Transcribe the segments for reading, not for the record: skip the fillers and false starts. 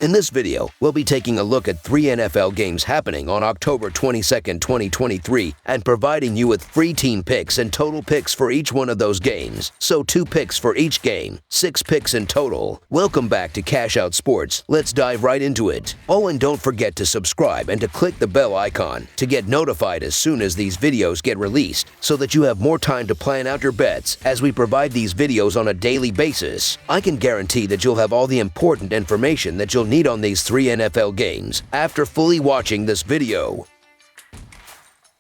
In this video, we'll be taking a look at 3 NFL games happening on October 22, 2023, and providing you with free team picks and total picks for each one of those games. So 2 picks for each game, 6 picks in total. Welcome back to Cash Out Sports. Let's dive right into it. Oh, and don't forget to subscribe and to click the bell icon to get notified as soon as these videos get released, so that you have more time to plan out your bets as we provide these videos on a daily basis. I can guarantee that you'll have all the important information that you'll need on these 3 NFL games after fully watching this video.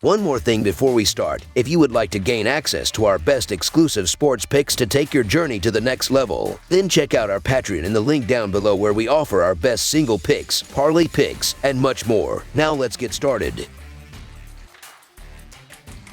One more thing before we start: if you would like to gain access to our best exclusive sports picks to take your journey to the next level, then check out our Patreon in the link down below, where we offer our best single picks, parlay picks, and much more. Now let's get started.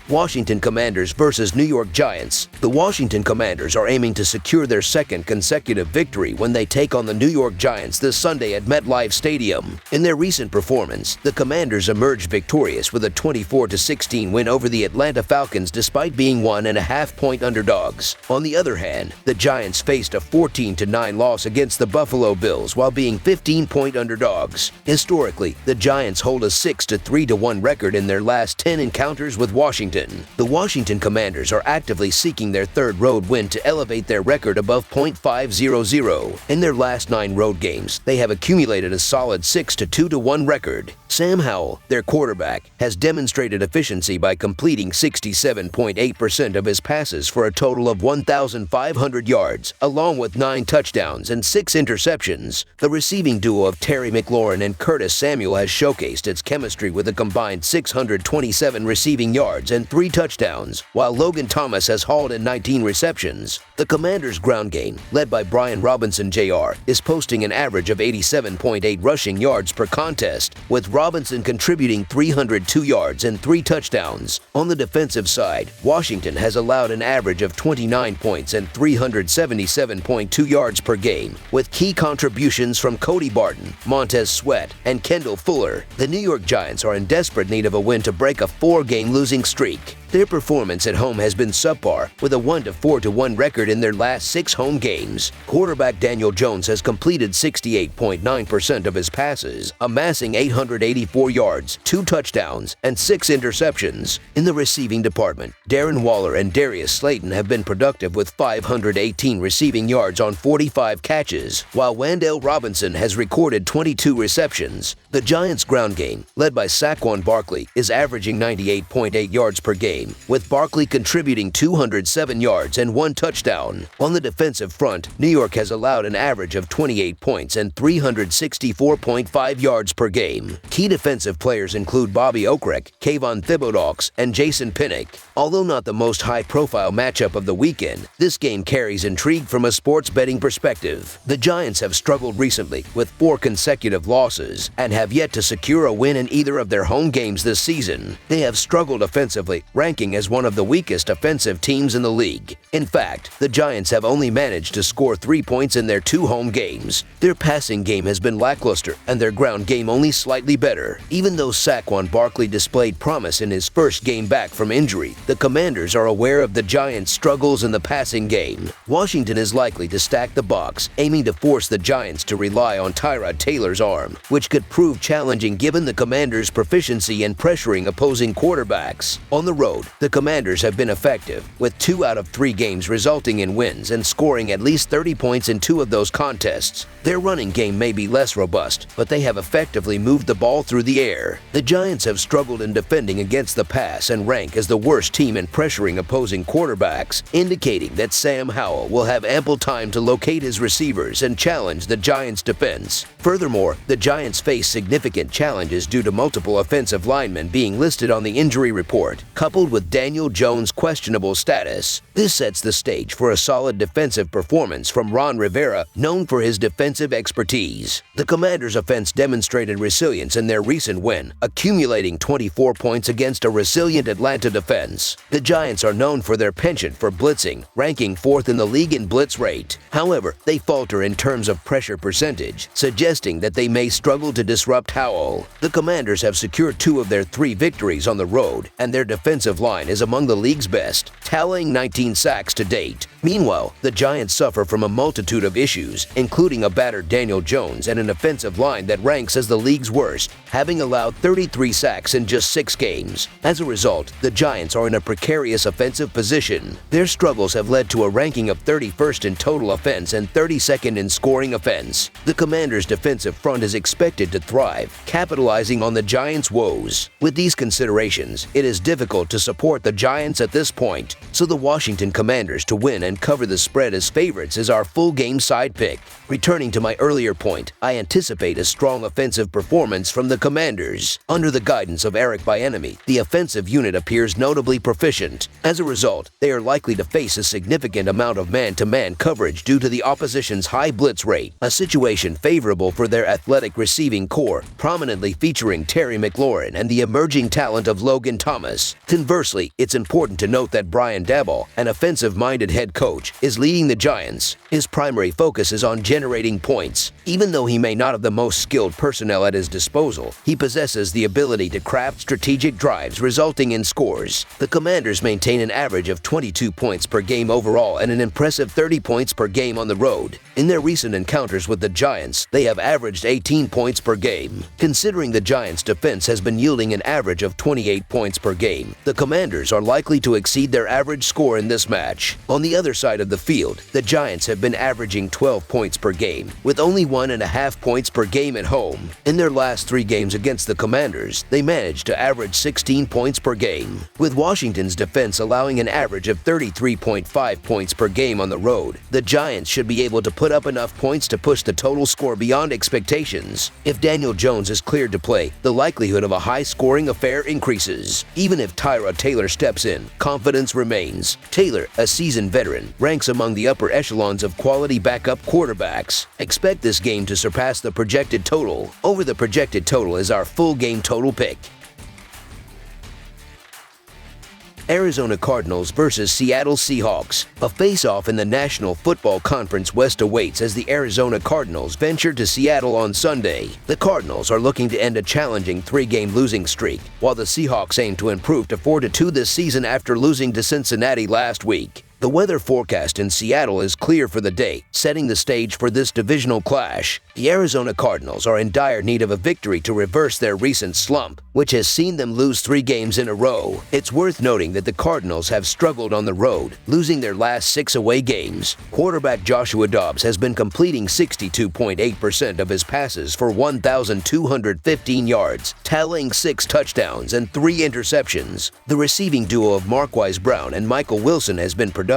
Washington Commanders versus New York Giants. The Washington Commanders are aiming to secure their second consecutive victory when they take on the New York Giants this Sunday at MetLife Stadium. In their recent performance, the Commanders emerged victorious with a 24-16 win over the Atlanta Falcons despite being 1.5-point underdogs. On the other hand, the Giants faced a 14-9 loss against the Buffalo Bills while being 15-point underdogs. Historically, the Giants hold a 6-3-1 record in their last 10 encounters with Washington. The Washington Commanders are actively seeking their third road win to elevate their record above .500. In their last 9 road games, they have accumulated a solid 6-2-1 record. Sam Howell, their quarterback, has demonstrated efficiency by completing 67.8% of his passes for a total of 1,500 yards, along with 9 touchdowns and 6 interceptions. The receiving duo of Terry McLaurin and Curtis Samuel has showcased its chemistry with a combined 627 receiving yards and 3 touchdowns, while Logan Thomas has hauled in 19 receptions. The Commanders' ground game, led by Brian Robinson Jr., is posting an average of 87.8 rushing yards per contest, with Robinson contributing 302 yards and 3 touchdowns. On the defensive side, Washington has allowed an average of 29 points and 377.2 yards per game, with key contributions from Cody Barton, Montez Sweat, and Kendall Fuller. The New York Giants are in desperate need of a win to break a 4-game losing streak. Their performance at home has been subpar, with a 1-4-1 record in their last 6 home games. Quarterback Daniel Jones has completed 68.9% of his passes, amassing 884 yards, 2 touchdowns, and 6 interceptions. In the receiving department, Darren Waller and Darius Slayton have been productive with 518 receiving yards on 45 catches, while Wan'Dale Robinson has recorded 22 receptions. The Giants' ground game, led by Saquon Barkley, is averaging 98.8 yards per game, with Barkley contributing 207 yards and 1 touchdown. On the defensive front, New York has allowed an average of 28 points and 364.5 yards per game. Key defensive players include Bobby Okereke, Kayvon Thibodeaux, and Jason Pinnock. Although not the most high-profile matchup of the weekend, this game carries intrigue from a sports betting perspective. The Giants have struggled recently with 4 consecutive losses and have yet to secure a win in either of their home games this season. They have struggled offensively, ranking as one of the weakest offensive teams in the league. In fact, the Giants have only managed to score 3 points in their 2 home games. Their passing game has been lackluster and their ground game only slightly better. Even though Saquon Barkley displayed promise in his first game back from injury, the Commanders are aware of the Giants' struggles in the passing game. Washington is likely to stack the box, aiming to force the Giants to rely on Tyrod Taylor's arm, which could prove challenging given the Commanders' proficiency in pressuring opposing quarterbacks. On the road, the Commanders have been effective, with 2 out of 3 games resulting in wins and scoring at least 30 points in 2 of those contests. Their running game may be less robust, but they have effectively moved the ball through the air. The Giants have struggled in defending against the pass and rank as the worst team in pressuring opposing quarterbacks, indicating that Sam Howell will have ample time to locate his receivers and challenge the Giants' defense. Furthermore, the Giants face significant challenges due to multiple offensive linemen being listed on the injury report, coupled with Daniel Jones' questionable status. This sets the stage for a solid defensive performance from Ron Rivera, known for his defensive expertise. The Commanders' offense demonstrated resilience in their recent win, accumulating 24 points against a resilient Atlanta defense. The Giants are known for their penchant for blitzing, ranking 4th in the league in blitz rate. However, they falter in terms of pressure percentage, suggesting that they may struggle to disrupt Howell. The Commanders have secured 2 of their 3 victories on the road, and their defensive offensive line is among the league's best, tallying 19 sacks to date. Meanwhile, the Giants suffer from a multitude of issues, including a battered Daniel Jones and an offensive line that ranks as the league's worst, having allowed 33 sacks in just 6 games. As a result, the Giants are in a precarious offensive position. Their struggles have led to a ranking of 31st in total offense and 32nd in scoring offense. The Commanders' defensive front is expected to thrive, capitalizing on the Giants' woes. With these considerations, it is difficult to support the Giants at this point, so the Washington Commanders to win and cover the spread as favorites is our full game side pick. Returning to my earlier point, I anticipate a strong offensive performance from the Commanders. Under the guidance of Eric Bieniemy, the offensive unit appears notably proficient. As a result, they are likely to face a significant amount of man-to-man coverage due to the opposition's high blitz rate, a situation favorable for their athletic receiving core, prominently featuring Terry McLaurin and the emerging talent of Logan Thomas. Conversely, it's important to note that Brian Daboll, an offensive-minded head coach, is leading the Giants. His primary focus is on generating points. Even though he may not have the most skilled personnel at his disposal, he possesses the ability to craft strategic drives resulting in scores. The Commanders maintain an average of 22 points per game overall and an impressive 30 points per game on the road. In their recent encounters with the Giants, they have averaged 18 points per game. Considering the Giants' defense has been yielding an average of 28 points per game, the Commanders are likely to exceed their average score in this match. On the other side of the field, the Giants have been averaging 12 points per game, with only 1.5 points per game at home. In their last 3 games against the Commanders, they managed to average 16 points per game. With Washington's defense allowing an average of 33.5 points per game on the road, the Giants should be able to put up enough points to push the total score beyond expectations. If Daniel Jones is cleared to play, the likelihood of a high-scoring affair increases. Even if Tyrod Taylor steps in, confidence remains. Taylor, a seasoned veteran, ranks among the upper echelons of quality backup quarterbacks. Expect this game to surpass the projected total. Over the projected total is our full game total pick. Arizona Cardinals versus Seattle Seahawks. A face-off in the National Football Conference West awaits as the Arizona Cardinals venture to Seattle on Sunday. The Cardinals are looking to end a challenging 3-game losing streak, while the Seahawks aim to improve to 4-2 this season after losing to Cincinnati last week. The weather forecast in Seattle is clear for the day, setting the stage for this divisional clash. The Arizona Cardinals are in dire need of a victory to reverse their recent slump, which has seen them lose 3 games in a row. It's worth noting that the Cardinals have struggled on the road, losing their last 6 away games. Quarterback Joshua Dobbs has been completing 62.8% of his passes for 1,215 yards, tallying 6 touchdowns and 3 interceptions. The receiving duo of Marquise Brown and Michael Wilson has been productive,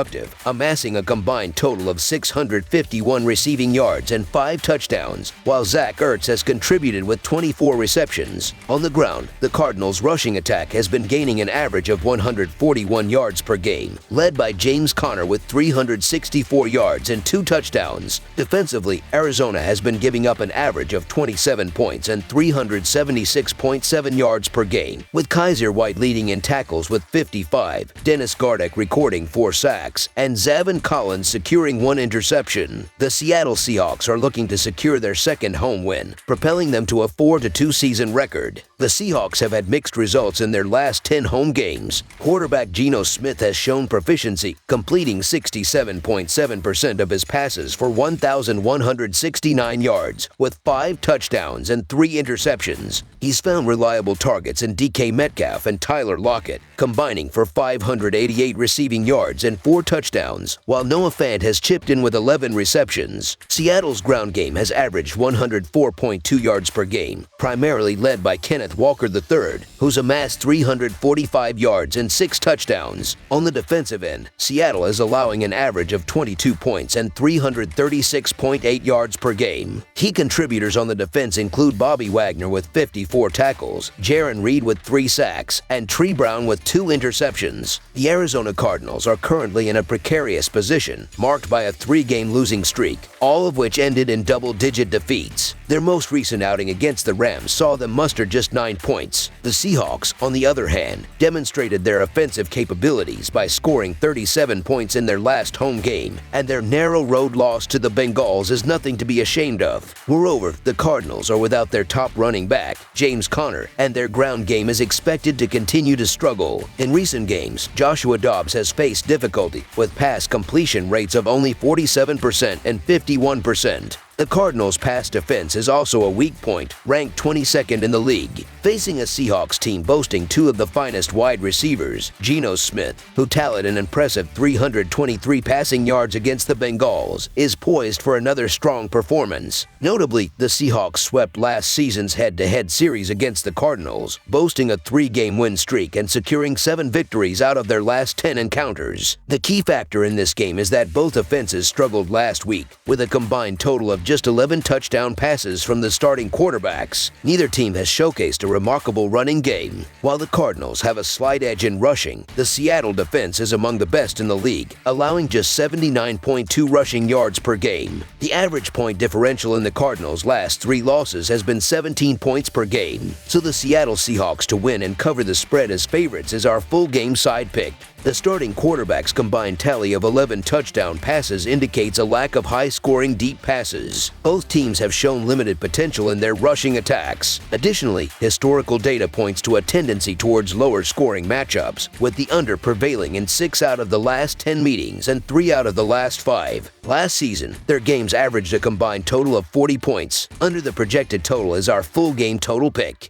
amassing a combined total of 651 receiving yards and 5 touchdowns, while Zach Ertz has contributed with 24 receptions. On the ground, the Cardinals' rushing attack has been gaining an average of 141 yards per game, led by James Conner with 364 yards and 2 touchdowns. Defensively, Arizona has been giving up an average of 27 points and 376.7 yards per game, with Kaiser White leading in tackles with 55, Dennis Gardeck recording 4 sacks, and Zaven Collins securing 1 interception. The Seattle Seahawks are looking to secure their second home win, propelling them to a 4-2 season record. The Seahawks have had mixed results in their last 10 home games. Quarterback Geno Smith has shown proficiency, completing 67.7% of his passes for 1,169 yards, with 5 touchdowns and 3 interceptions. He's found reliable targets in DK Metcalf and Tyler Lockett, combining for 588 receiving yards and 4 touchdowns, while Noah Fant has chipped in with 11 receptions. Seattle's ground game has averaged 104.2 yards per game, primarily led by Kenneth Walker III, who's amassed 345 yards and 6 touchdowns. On the defensive end, Seattle is allowing an average of 22 points and 336.8 yards per game. Key contributors on the defense include Bobby Wagner with 54 tackles, Jaron Reed with 3 sacks, and Tree Brown with 2 interceptions. The Arizona Cardinals are currently currently in a precarious position, marked by a 3-game losing streak, all of which ended in double-digit defeats. Their most recent outing against the Rams saw them muster just 9 points. The Seahawks, on the other hand, demonstrated their offensive capabilities by scoring 37 points in their last home game, and their narrow road loss to the Bengals is nothing to be ashamed of. Moreover, the Cardinals are without their top running back, James Conner, and their ground game is expected to continue to struggle. In recent games, Joshua Dobbs has faced difficulty with pass completion rates of only 47% and 51%. The Cardinals' pass defense is also a weak point, ranked 22nd in the league. Facing a Seahawks team boasting 2 of the finest wide receivers, Geno Smith, who tallied an impressive 323 passing yards against the Bengals, is poised for another strong performance. Notably, the Seahawks swept last season's head-to-head series against the Cardinals, boasting a 3-game win streak and securing 7 victories out of their last 10 encounters. The key factor in this game is that both offenses struggled last week, with a combined total of just 11 touchdown passes from the starting quarterbacks. Neither team has showcased a remarkable running game. While the Cardinals have a slight edge in rushing, the Seattle defense is among the best in the league, allowing just 79.2 rushing yards per game. The average point differential in the Cardinals' last 3 losses has been 17 points per game, so the Seattle Seahawks to win and cover the spread as favorites is our full game side pick. The starting quarterback's combined tally of 11 touchdown passes indicates a lack of high-scoring deep passes. Both teams have shown limited potential in their rushing attacks. Additionally, historical data points to a tendency towards lower-scoring matchups, with the under prevailing in 6 out of the last 10 meetings and 3 out of the last 5. Last season, their games averaged a combined total of 40 points. Under the projected total is our full game total pick.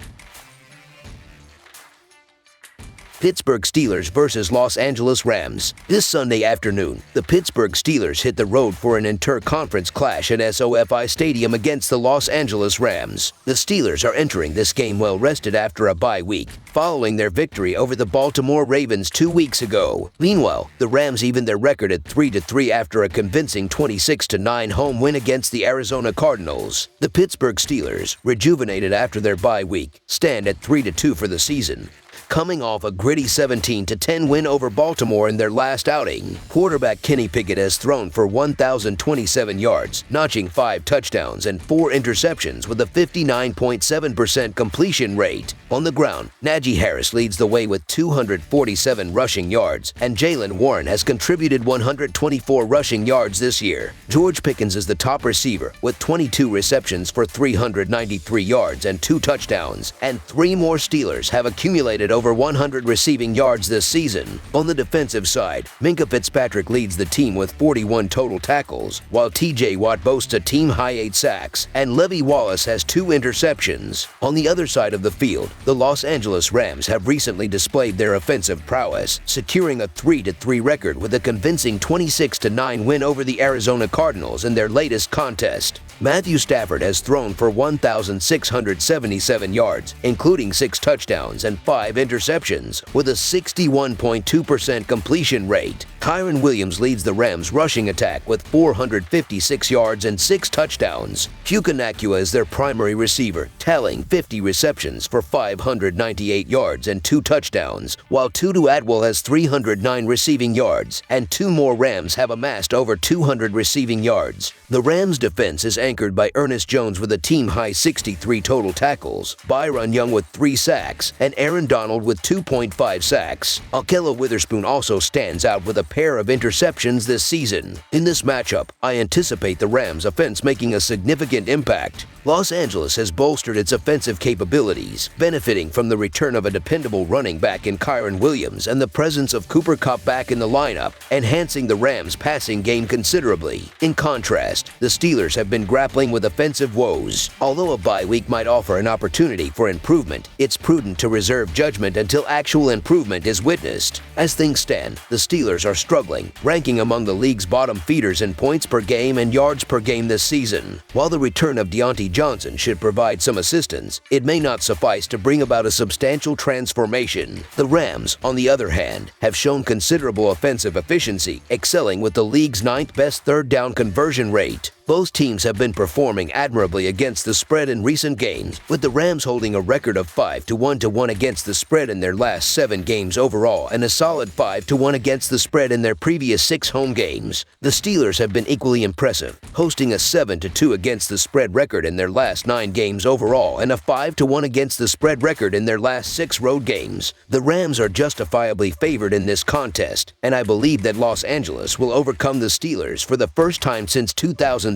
Pittsburgh Steelers versus Los Angeles Rams. This Sunday afternoon, the Pittsburgh Steelers hit the road for an inter-conference clash at SoFi Stadium against the Los Angeles Rams. The Steelers are entering this game well rested after a bye week, following their victory over the Baltimore Ravens 2 weeks ago. Meanwhile, the Rams evened their record at 3-3 after a convincing 26-9 home win against the Arizona Cardinals. The Pittsburgh Steelers, rejuvenated after their bye week, stand at 3-2 for the season, coming off a gritty 17-10 win over Baltimore in their last outing. Quarterback Kenny Pickett has thrown for 1,027 yards, notching 5 touchdowns and 4 interceptions with a 59.7% completion rate. On the ground, Najee Harris leads the way with 247 rushing yards, and Jaylen Warren has contributed 124 rushing yards this year. George Pickens is the top receiver with 22 receptions for 393 yards and 2 touchdowns, and 3 more Steelers have accumulated over 100 receiving yards this season. On the defensive side, Minkah Fitzpatrick leads the team with 41 total tackles, while TJ Watt boasts a team-high 8 sacks, and Levi Wallace has 2 interceptions. On the other side of the field, the Los Angeles Rams have recently displayed their offensive prowess, securing a 3-3 record with a convincing 26-9 win over the Arizona Cardinals in their latest contest. Matthew Stafford has thrown for 1,677 yards, including 6 touchdowns and 5 interceptions, with a 61.2% completion rate. Kyren Williams leads the Rams' rushing attack with 456 yards and 6 touchdowns. Puka Nacua is their primary receiver, tallying 50 receptions for 598 yards and 2 touchdowns, while Tutu Atwell has 309 receiving yards, and 2 more Rams have amassed over 200 receiving yards. The Rams' defense is anchored by Ernest Jones with a team-high 63 total tackles, Byron Young with 3 sacks, and Aaron Donald with 2.5 sacks. Ahkello Witherspoon also stands out with a pair of interceptions this season. In this matchup, I anticipate the Rams' offense making a significant impact. Los Angeles has bolstered its offensive capabilities, benefiting from the return of a dependable running back in Kyren Williams and the presence of Cooper Kupp back in the lineup, enhancing the Rams' passing game considerably. In contrast, the Steelers have been grappling with offensive woes. Although a bye week might offer an opportunity for improvement, it's prudent to reserve judgment until actual improvement is witnessed. As things stand, the Steelers are struggling, ranking among the league's bottom feeders in points per game and yards per game this season. While the return of Deontay Johnson should provide some assistance, it may not suffice to bring about a substantial transformation. The Rams, on the other hand, have shown considerable offensive efficiency, excelling with the league's 9th best third down conversion rate. Both teams have been performing admirably against the spread in recent games, with the Rams holding a record of 5-1 against the spread in their last 7 games overall and a solid 5-1 against the spread in their previous 6 home games. The Steelers have been equally impressive, hosting a 7-2 against the spread record in their last 9 games overall and a 5-1 against the spread record in their last 6 road games. The Rams are justifiably favored in this contest, and I believe that Los Angeles will overcome the Steelers for the first time since 2003.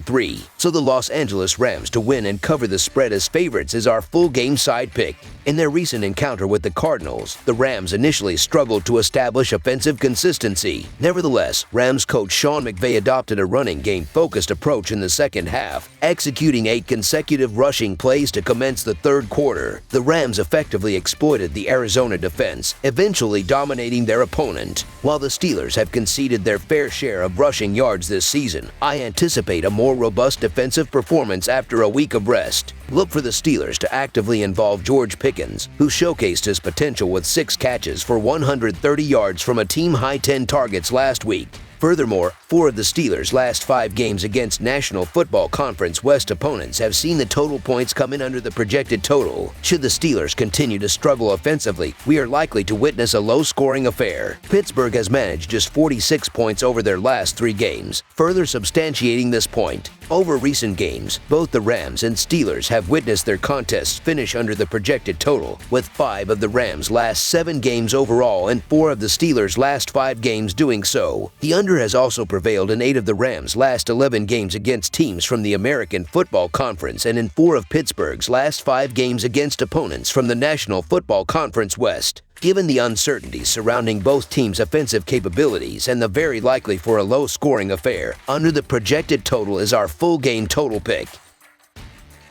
So the Los Angeles Rams to win and cover the spread as favorites is our full game side pick. In their recent encounter with the Cardinals, the Rams initially struggled to establish offensive consistency. Nevertheless, Rams coach Sean McVay adopted a running game-focused approach in the second half, executing 8 consecutive rushing plays to commence the third quarter. The Rams effectively exploited the Arizona defense, eventually dominating their opponent. While the Steelers have conceded their fair share of rushing yards this season, I anticipate a more robust defensive performance after a week of rest. Look for the Steelers to actively involve George Pickens, who showcased his potential with 6 catches for 130 yards from a team-high 10 targets last week. Furthermore, 4 of the Steelers' last 5 games against National Football Conference West opponents have seen the total points come in under the projected total. Should the Steelers continue to struggle offensively, we are likely to witness a low-scoring affair. Pittsburgh has managed just 46 points over their last 3 games, further substantiating this point. Over recent games, both the Rams and Steelers have witnessed their contests finish under the projected total, with 5 of the Rams' last 7 games overall and 4 of the Steelers' last 5 games doing so. The under has also prevailed in 8 of the Rams' last 11 games against teams from the American Football Conference and in 4 of Pittsburgh's last 5 games against opponents from the National Football Conference West. Given the uncertainty surrounding both teams' offensive capabilities and the very likely for a low-scoring affair, under the projected total is our full game total pick.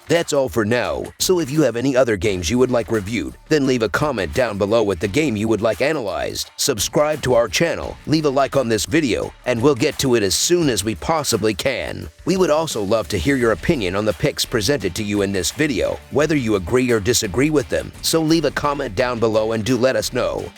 That's all for now, so if you have any other games you would like reviewed, then leave a comment down below with the game you would like analyzed. Subscribe to our channel, leave a like on this video, and we'll get to it as soon as we possibly can. We would also love to hear your opinion on the picks presented to you in this video, whether you agree or disagree with them, so leave a comment down below and do let us know.